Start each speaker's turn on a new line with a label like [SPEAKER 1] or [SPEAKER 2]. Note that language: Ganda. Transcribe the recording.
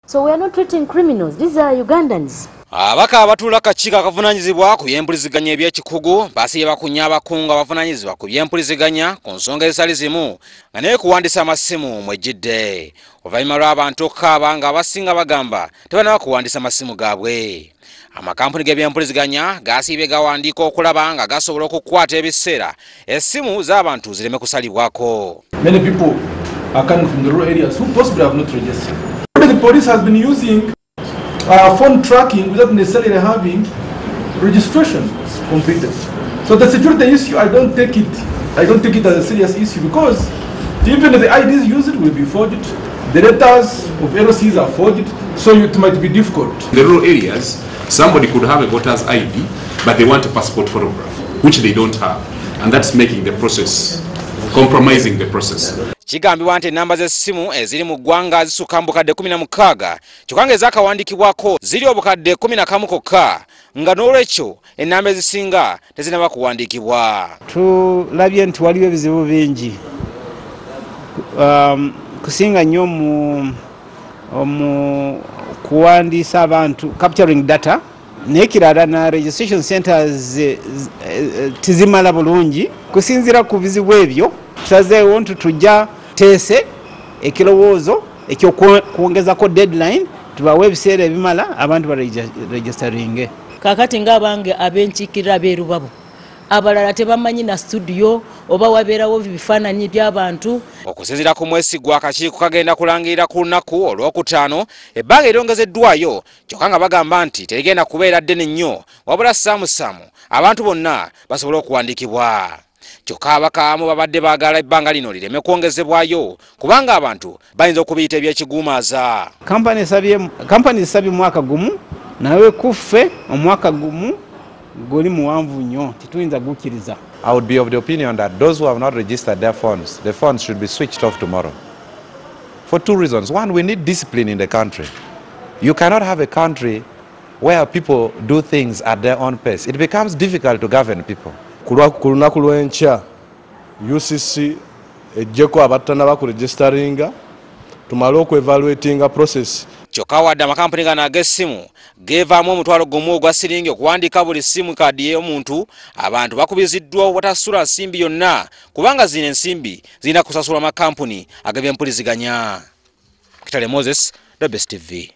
[SPEAKER 1] So we are not treating criminals. These are Ugandans.
[SPEAKER 2] Abaka abatuula akakiiko akavunaanyizibwa ku by'empuliziganya eby'ekikugu baasibye bakunya abakungu abavunaanyizibwa ku by'empuliziganya ku nsonga ezitali zimu nga naye kuwandiisa amasimu mwejjidde. Oluvannyuma lw'abantu okukaaba nga abasinga bagamba tebanaba kuwandiisa amasimu gaabwe. Amakampuni g'ebyempuliziganya gaasiibye gawandiika okulaba nga gasobola okukwata ebiseera essimu z'abantu zireme kusalibwako.
[SPEAKER 3] Many people are coming from the rural areas who possibly have not registered. The police has been using phone tracking without necessarily having registration completed. So the security issue, I don't take it as a serious issue, because even the IDs used will be forged, the letters of LOCs are forged, so it might be difficult.
[SPEAKER 4] In the rural areas, somebody could have a voter's ID, but they want a passport photograph, which they don't have, and that's making the process, compromising the process.
[SPEAKER 2] Kigambibwa nti ennamba z'essimu eziri mu ggwanga zisukka mu bukadde 16 kyokka ezakawandiikibwako ziri obukadde 11 kokka nga n'olwekyo ennamba ezisinga tezinaba kuwandiikibwa.
[SPEAKER 5] Tulabye nti waliwo ebizibu bingi kusinga nnyo mu kuwandiisa abantu, capturing data, n'ekirala na registration centers tizimala bulungi. Kusinziira ku bizibu ebyo tusazeewo nti tujja teese ekirowoozo ekyokwongezako deadline tubawe ebiseera ebimala abantu baregisteringe.
[SPEAKER 6] Kakati ng'abange ab'enkiikirira b'erubabo abalala tebamanyi na studio oba wabeerawo bifaananyi by'abantu.
[SPEAKER 2] Okusinziira ku mwesigwa akakiiko kagenda kulangirira ku lunaku olwokutaano ebbanga eryongezeddwayo kyokka nga bagamba nti terigenda kubeera ddene nnyo wabula saamusaamu abantu bonna basobole okuwandiikibwa. Kyokka abakaamu babadde baagala ebbanga lino lireme kwongezebwayo kubanga abantu bayinza okubiyita ebyekiguumaaza.
[SPEAKER 5] Kampani esabye omwaka gumu nawe kuffe omwaka gumu guli muwanvu nnyo tituyinza gukkiriza.
[SPEAKER 7] I would be of the opinion that those who have not registered their phones, the phones should be switched off tomorrow. For two reasons. One, we need discipline in the country. You cannot have a country where people do things at their own pace. It becomes difficult to govern people.
[SPEAKER 8] Ku lunaku lw'enkya UCC ejjeko abatannaba ku registeringa tumale okwevaluatinga process.
[SPEAKER 2] Kyokka wadde amakampuni gano ag'essimu geevaamu omutwalo gumu ogwa siringi okuwandiika buli simu kaadi y'omuntu, abantu bakubiziddwa obutasasula nsimbi yonna kubanga zino ensimbi zirina kusasula amakampuni ag'ebyempuliziganya. Kitale Moses, The Best TV.